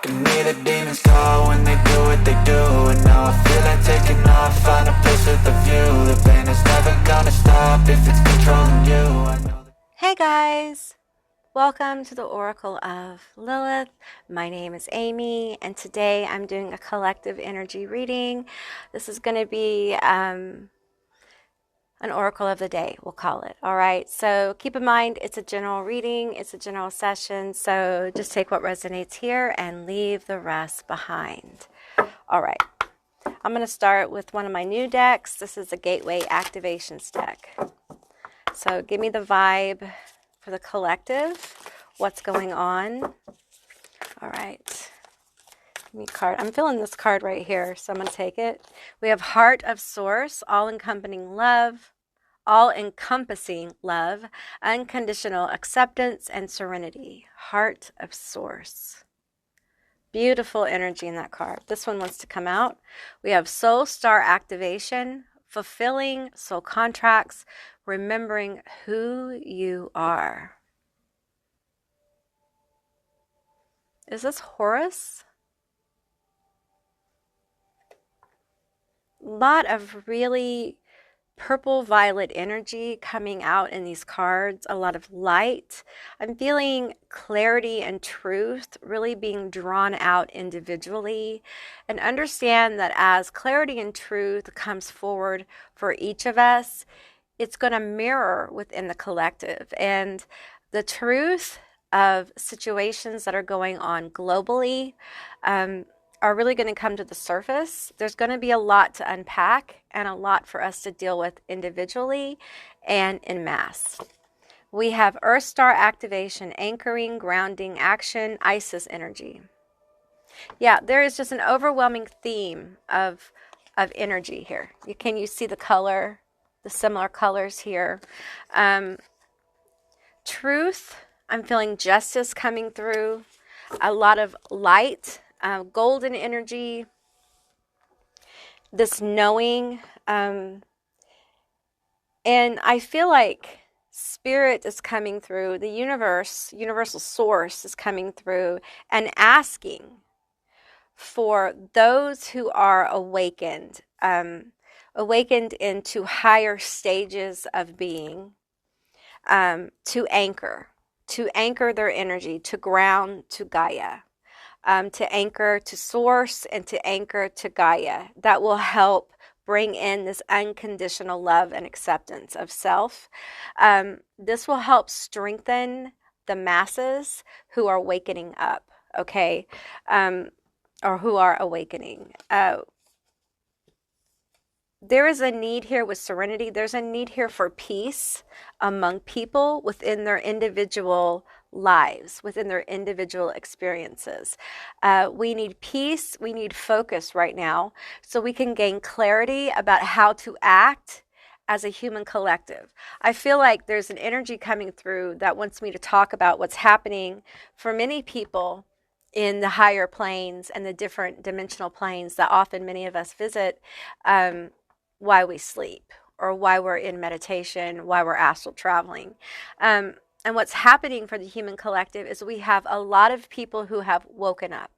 Looking me, the demons call when they do what they do. And now I feel like taking off, find a place with a view. The pain is never gonna stop if it's controlling you. I know that. Hey guys, welcome to the Oracle of Lilith. My name is Amy, and today I'm doing a collective energy reading. This is going to be an Oracle of the Day, we'll call it. All right, so keep in mind it's a general reading, it's a general session, so just take what resonates here and leave the rest behind. All right, I'm going to start with one of my new decks. This is a Gateway Activations deck. So give me the vibe for the collective. What's going on? All right. Give me a card. I'm feeling this card right here, so I'm going to take it. We have Heart of Source, all-encompassing love, unconditional acceptance, and serenity. Heart of Source. Beautiful energy in that card. This one wants to come out. We have Soul Star Activation, fulfilling soul contracts, remembering who you are. Is this Horus? A lot of really purple violet energy coming out in these cards, a lot of light. I'm feeling clarity and truth really being drawn out individually, and understand that as clarity and truth comes forward for each of us, it's going to mirror within the collective. And the truth of situations that are going on globally are really going to come to the surface. There's going to be a lot to unpack and a lot for us to deal with individually and in mass. We have Earth Star Activation, anchoring, grounding, action, Isis energy. Yeah, there is just an overwhelming theme of energy here. Can you see the color? The similar colors here. Truth, I'm feeling justice coming through. A lot of light, golden energy, this knowing. And I feel like spirit is coming through, the universe, universal source is coming through and asking for those who are awakened, awakened into higher stages of being, to anchor their energy, to ground to Gaia, to anchor to source and to anchor to Gaia. That will help bring in this unconditional love and acceptance of self. This will help strengthen the masses who are awakening up, okay, or who are awakening. There is a need here with serenity. There's a need here for peace among people within their individual lives, within their individual experiences. We need peace. We need focus right now so we can gain clarity about how to act as a human collective. I feel like there's an energy coming through that wants me to talk about what's happening for many people in the higher planes and the different dimensional planes that often many of us visit, why we sleep or why we're in meditation, why we're astral traveling. And what's happening for the human collective is we have a lot of people who have woken up,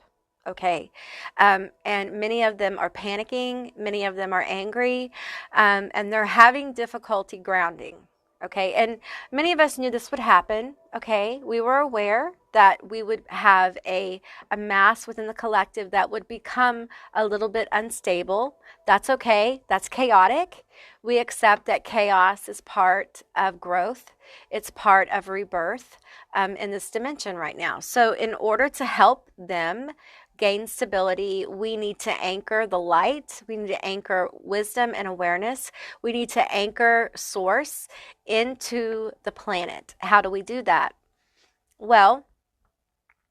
okay? And many of them are panicking, many of them are angry, and they're having difficulty grounding, okay? And many of us knew this would happen, okay? We were aware that we would have a mass within the collective that would become a little bit unstable. That's okay. That's chaotic. We accept that chaos is part of growth. It's part of rebirth in this dimension right now. So in order to help them gain stability, we need to anchor the light. We need to anchor wisdom and awareness. We need to anchor source into the planet. How do we do that? Well,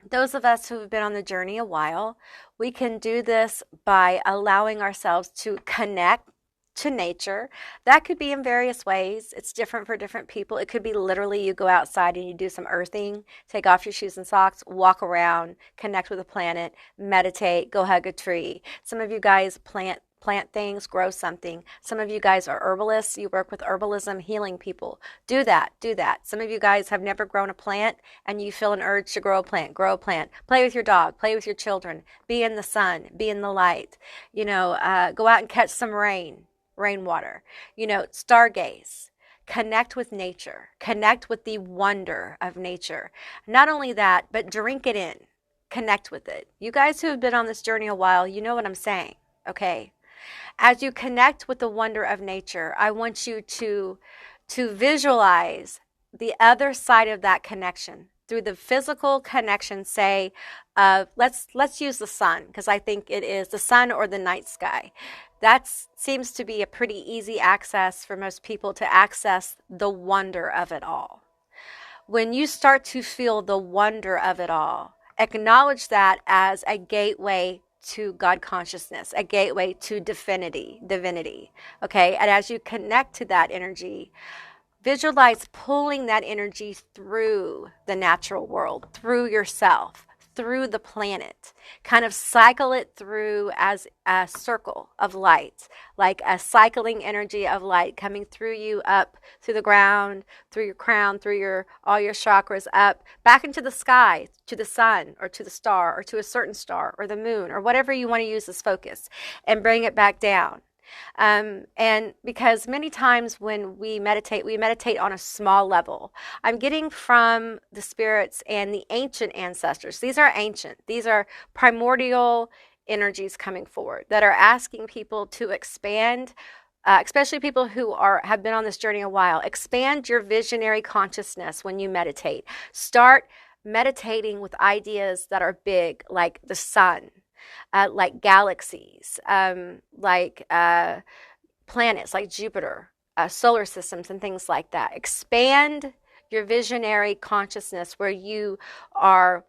those of us who have been on the journey a while, we can do this by allowing ourselves to connect to nature. That could be in various ways. It's different for different people. It could be literally you go outside and you do some earthing, take off your shoes and socks, walk around, connect with the planet, meditate, go hug a tree. Some of you guys plant plant things, grow something. Some of you guys are herbalists. You work with herbalism, healing people. Do that. Do that. Some of you guys have never grown a plant and you feel an urge to grow a plant. Grow a plant. Play with your dog. Play with your children. Be in the sun. Be in the light. You know, go out and catch some rainwater. You know, stargaze. Connect with nature. Connect with the wonder of nature. Not only that, but drink it in. Connect with it. You guys who have been on this journey a while, you know what I'm saying, okay? As you connect with the wonder of nature, I want you to visualize the other side of that connection through the physical connection, say, let's use the sun, because I think it is the sun or the night sky. That seems to be a pretty easy access for most people to access the wonder of it all. When you start to feel the wonder of it all, acknowledge that as a gateway to God consciousness, a gateway to divinity, okay? And as you connect to that energy, visualize pulling that energy through the natural world, through yourself, through the planet. Kind of cycle it through as a circle of light, like a cycling energy of light coming through you, up through the ground, through your crown, through all your chakras, up, back into the sky, to the sun or to the star or to a certain star or the moon or whatever you want to use as focus, and bring it back down. And because many times when we meditate on a small level. I'm getting from the spirits and the ancient ancestors. These are ancient. These are primordial energies coming forward that are asking people to expand, especially people who have been on this journey a while. Expand your visionary consciousness when you meditate. Start meditating with ideas that are big, like the sun. Like galaxies, like planets like Jupiter, solar systems and things like that. Expand your visionary consciousness where you are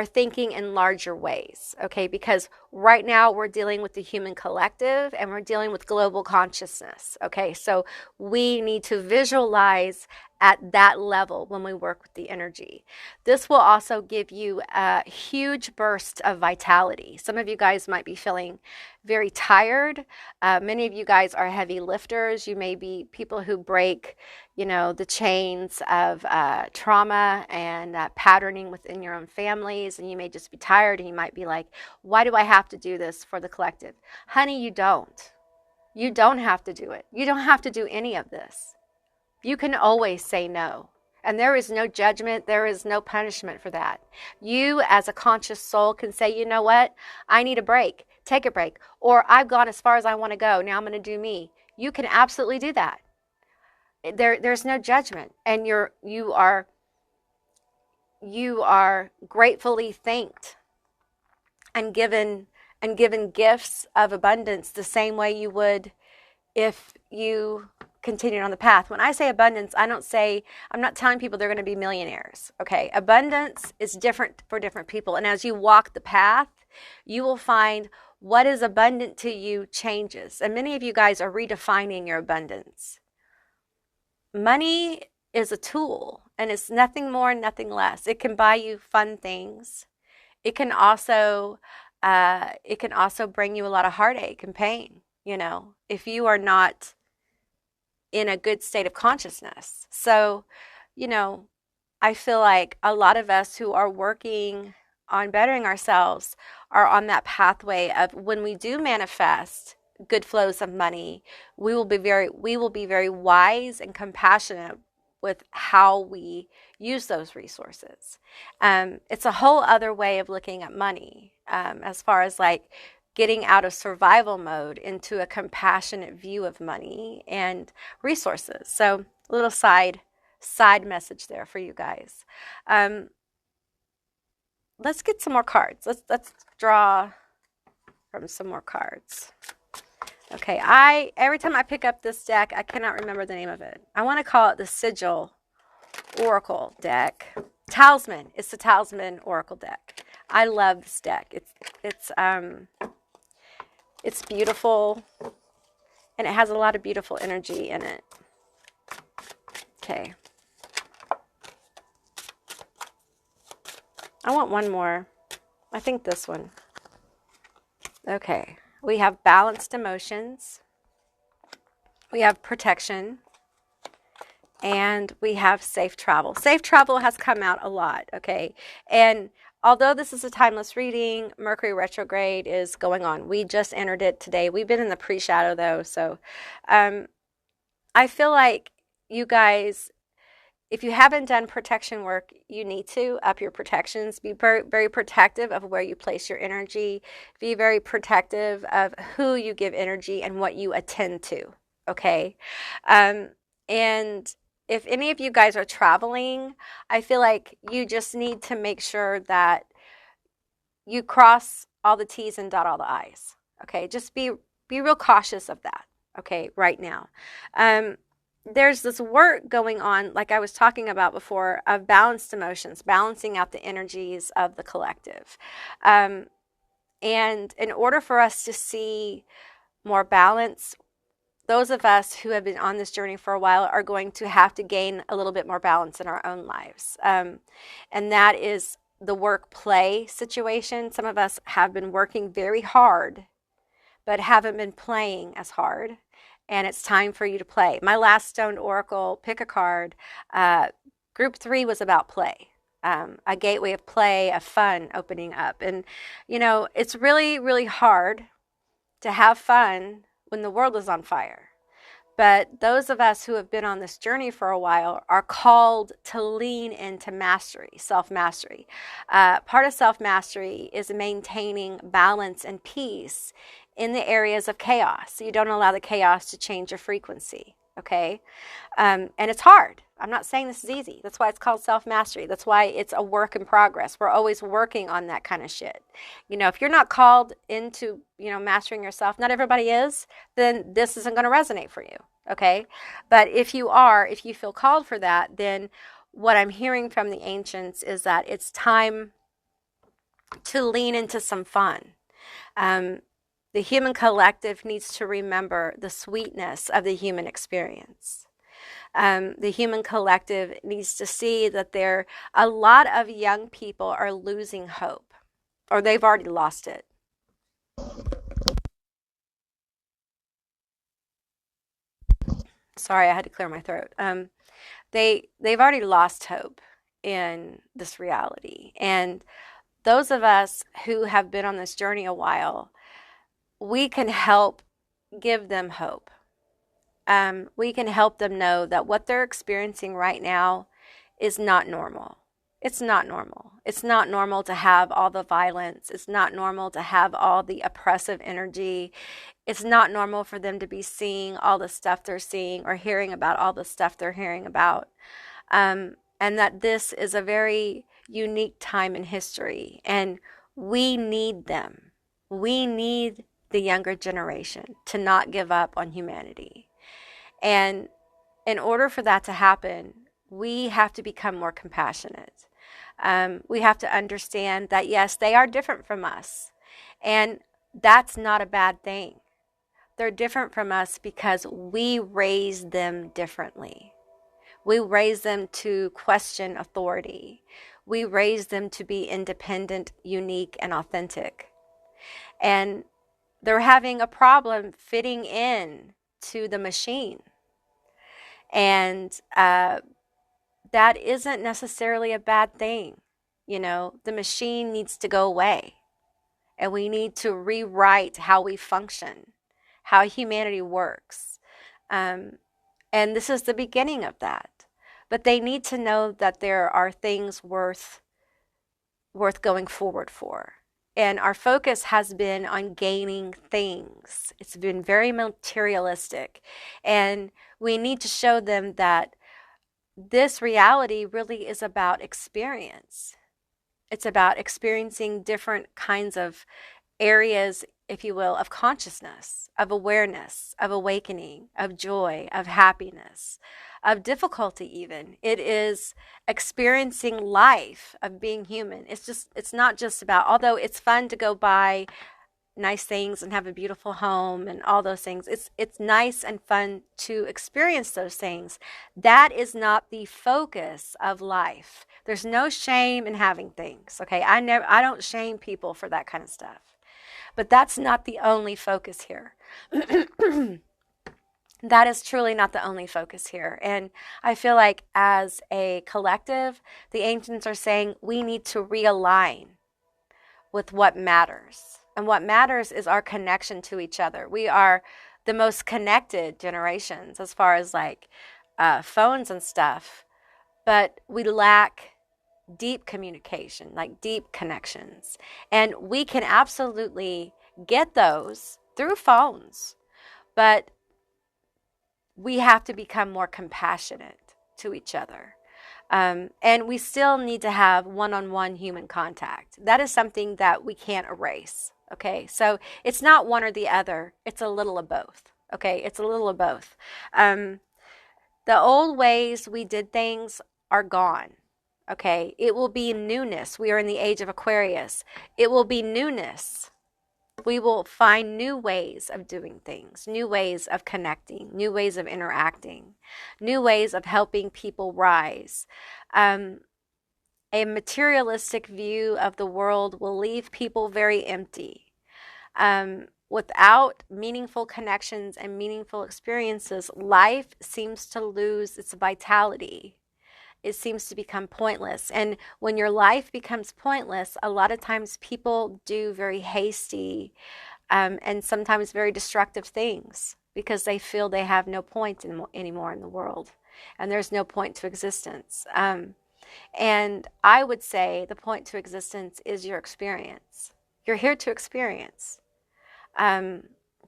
thinking in larger ways, okay? Because right now we're dealing with the human collective and we're dealing with global consciousness, okay? So we need to visualize at that level when we work with the energy. This will also give you a huge burst of vitality. Some of you guys might be feeling very tired. Many of you guys are heavy lifters. You may be people who break, you know, the chains of trauma and patterning within your own families, and you may just be tired and you might be like, why do I have to do this for the collective? Honey, you don't. You don't have to do it. You don't have to do any of this. You can always say no. And there is no judgment. There is no punishment for that. You as a conscious soul can say, you know what? I need a break. Take a break. Or I've gone as far as I want to go. Now I'm going to do me. You can absolutely do that. There's no judgment. And you are gratefully thanked and given gifts of abundance the same way you would if you continued on the path. When I say abundance, I'm not telling people they're going to be millionaires, okay? Abundance is different for different people. And as you walk the path, you will find what is abundant to you changes. And many of you guys are redefining your abundance. Money is a tool, and it's nothing more, nothing less. It can buy you fun things. It can also bring you a lot of heartache and pain, you know, if you are not in a good state of consciousness. So, you know, I feel like a lot of us who are working on bettering ourselves are on that pathway of when we do manifest good flows of money, we will be very wise and compassionate with how we use those resources. It's a whole other way of looking at money, as far as like getting out of survival mode into a compassionate view of money and resources. So a little side message there for you guys. Let's get some more cards. Let's draw from some more cards. Okay, every time I pick up this deck, I cannot remember the name of it. I want to call it the Sigil Oracle deck. Talisman. It's the Talisman Oracle deck. I love this deck. It's beautiful, and it has a lot of beautiful energy in it. Okay. I want one more. I think this one. Okay. We have balanced emotions. We have protection. And we have safe travel. Safe travel has come out a lot, okay? And although this is a timeless reading, Mercury retrograde is going on. We just entered it today. We've been in the pre-shadow though, so I feel like you guys, if you haven't done protection work, you need to up your protections. Be very, very protective of where you place your energy. Be very protective of who you give energy and what you attend to, okay? And if any of you guys are traveling, I feel like you just need to make sure that you cross all the T's and dot all the I's. Okay, just be real cautious of that. Okay, right now. There's this work going on, like I was talking about before, of balanced emotions, balancing out the energies of the collective. And in order for us to see more balance, those of us who have been on this journey for a while are going to have to gain a little bit more balance in our own lives. And that is the work-play situation. Some of us have been working very hard, but haven't been playing as hard. And it's time for you to play. My last Stoned Oracle, pick a card. Group 3 was about play. A gateway of play, of fun opening up. And, you know, it's really, really hard to have fun when the world is on fire. But those of us who have been on this journey for a while are called to lean into mastery, self-mastery. Part of self-mastery is maintaining balance and peace in the areas of chaos. So you don't allow the chaos to change your frequency, okay? And it's hard. I'm not saying this is easy. That's why it's called self-mastery. That's why it's a work in progress. We're always working on that kind of shit. You know, if you're not called into, you know, mastering yourself, not everybody is, then this isn't going to resonate for you, okay? But if you are, if you feel called for that, then what I'm hearing from the ancients is that it's time to lean into some fun. The human collective needs to remember the sweetness of the human experience. The human collective needs to see that a lot of young people are losing hope, or they've already lost it. Sorry, I had to clear my throat. They've already lost hope in this reality. And those of us who have been on this journey a while, we can help give them hope. We can help them know that what they're experiencing right now is not normal. It's not normal. It's not normal to have all the violence. It's not normal to have all the oppressive energy. It's not normal for them to be seeing all the stuff they're seeing or hearing about all the stuff they're hearing about. And that this is a very unique time in history. And we need them. We need the younger generation to not give up on humanity. And in order for that to happen, we have to become more compassionate. We have to understand that, yes, they are different from us. And that's not a bad thing. They're different from us because we raised them differently. We raised them to question authority. We raised them to be independent, unique, and authentic. And they're having a problem fitting in to the machine. And that isn't necessarily a bad thing. You know, the machine needs to go away. And we need to rewrite how we function, how humanity works. And this is the beginning of that. But they need to know that there are things worth going forward for. And our focus has been on gaining things. It's been very materialistic. And we need to show them that this reality really is about experience. It's about experiencing different kinds of areas, if you will, of consciousness, of awareness, of awakening, of joy, of happiness, of difficulty even. It is experiencing life, of being human. It's not just about, although it's fun to go buy nice things and have a beautiful home and all those things. It's nice and fun to experience those things. That is not the focus of life. There's no shame in having things, okay? I don't shame people for that kind of stuff. But that's not the only focus here. That is truly not the only focus here. And I feel like as a collective, the ancients are saying we need to realign with what matters. And what matters is our connection to each other. We are the most connected generations as far as like phones and stuff, but we lack deep communication, like deep connections. And we can absolutely get those through phones, but we have to become more compassionate to each other. And we still need to have one-on-one human contact. That is something that we can't erase. Okay, so it's not one or the other. It's a little of both. Okay, it's a little of both. The old ways we did things are gone. Okay, it will be newness. We are in the age of Aquarius. It will be newness. We will find new ways of doing things, new ways of connecting, new ways of interacting, new ways of helping people rise. A materialistic view of the world will leave people very empty. Without meaningful connections and meaningful experiences, life seems to lose its vitality. It seems to become pointless. And when your life becomes pointless, a lot of times people do very hasty and sometimes very destructive things because they feel they have no point anymore in the world. And there's no point to existence. And I would say the point to existence is your experience. You're here to experience.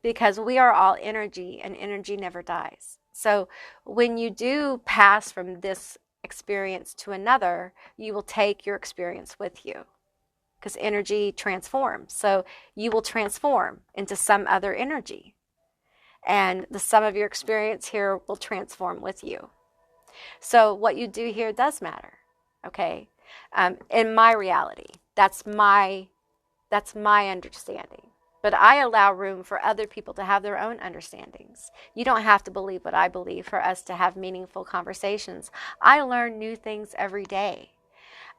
Because we are all energy, and energy never dies. So when you do pass from this experience to another, you will take your experience with you, because energy transforms. So you will transform into some other energy, and the sum of your experience here will transform with you. So what you do here does matter. Okay, in my reality, that's my understanding. But I allow room for other people to have their own understandings. You don't have to believe what I believe for us to have meaningful conversations. I learn new things every day.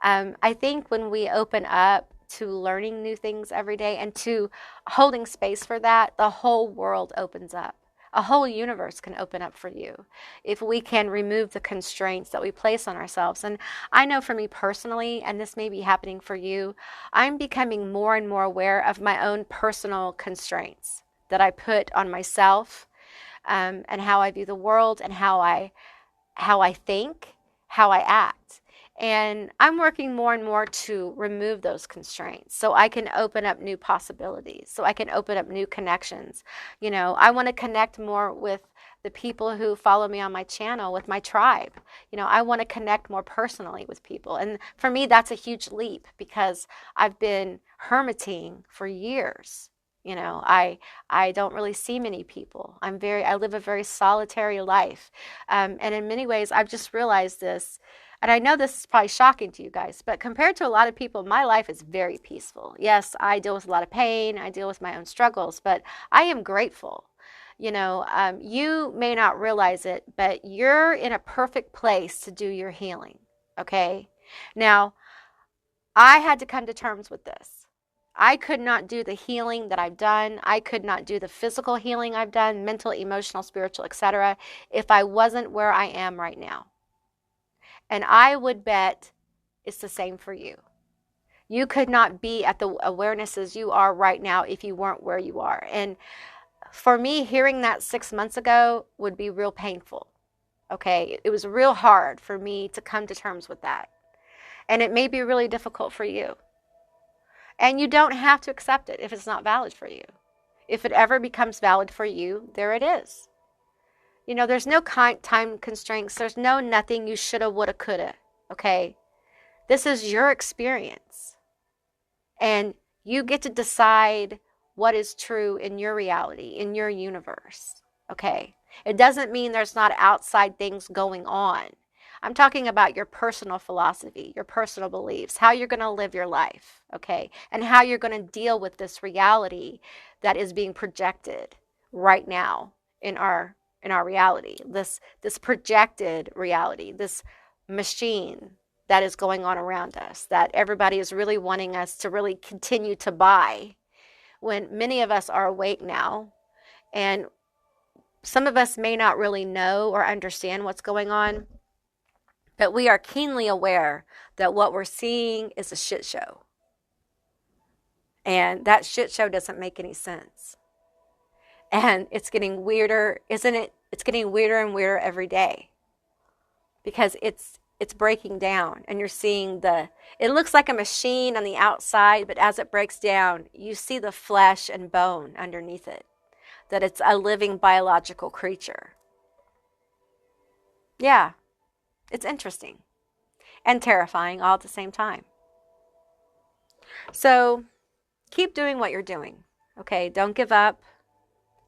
I think when we open up to learning new things every day and to holding space for that, the whole world opens up. A whole universe can open up for you if we can remove the constraints that we place on ourselves. And I know for me personally, and this may be happening for you, I'm becoming more and more aware of my own personal constraints that I put on myself, and how I view the world, and how I think, how I act. And I'm working more and more to remove those constraints so I can open up new possibilities, so I can open up new connections. You know, I want to connect more with the people who follow me on my channel, with my tribe. You know, I want to connect more personally with people. And for me, that's a huge leap because I've been hermiting for years. You know, I don't really see many people. I live a very solitary life. And in many ways, I've just realized this. And I know this is probably shocking to you guys, but compared to a lot of people, my life is very peaceful. Yes, I deal with a lot of pain. I deal with my own struggles, but I am grateful. You know, you may not realize it, but you're in a perfect place to do your healing. Okay. Now, I had to come to terms with this. I could not do the healing that I've done. I could not do the physical healing I've done, mental, emotional, spiritual, etc., if I wasn't where I am right now. And I would bet it's the same for you. You could not be at the awarenesses you are right now if you weren't where you are. And for me, hearing that 6 months ago would be real painful. Okay, it was real hard for me to come to terms with that. And it may be really difficult for you. And you don't have to accept it if it's not valid for you. If it ever becomes valid for you, there it is. You know, there's no time constraints. There's no nothing you shoulda, woulda, coulda. Okay? This is your experience. And you get to decide what is true in your reality, in your universe. Okay? It doesn't mean there's not outside things going on. I'm talking about your personal philosophy, your personal beliefs, how you're going to live your life. Okay? And how you're going to deal with this reality that is being projected right now in our reality, this projected reality, this machine that is going on around us, that everybody is really wanting us to really continue to buy when many of us are awake now, and some of us may not really know or understand what's going on, but we are keenly aware that what we're seeing is a shit show. And that shit show doesn't make any sense. And it's getting weirder, isn't it? It's getting weirder and weirder every day, because it's breaking down, and you're seeing it looks like a machine on the outside, but as it breaks down, you see the flesh and bone underneath it, that it's a living biological creature. Yeah, it's interesting and terrifying all at the same time. So keep doing what you're doing, okay? Don't give up.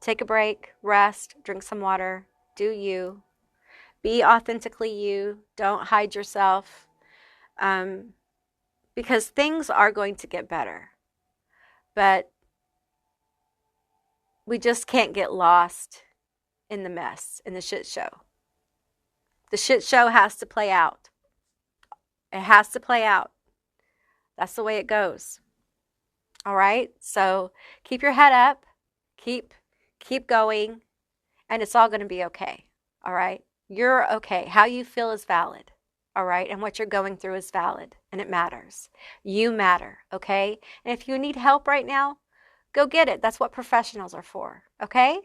Take a break, rest, drink some water, do you. Be authentically you. Don't hide yourself, because things are going to get better. But we just can't get lost in the mess, in the shit show. The shit show has to play out. It has to play out. That's the way it goes. All right? So keep your head up. Keep going. And it's all going to be okay. All right? You're okay. How you feel is valid. All right? And what you're going through is valid. And it matters. You matter. Okay? And if you need help right now, go get it. That's what professionals are for. Okay?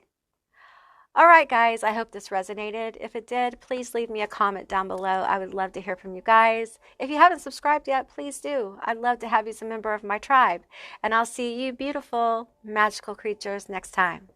All right, guys. I hope this resonated. If it did, please leave me a comment down below. I would love to hear from you guys. If you haven't subscribed yet, please do. I'd love to have you as a member of my tribe. And I'll see you beautiful, magical creatures next time.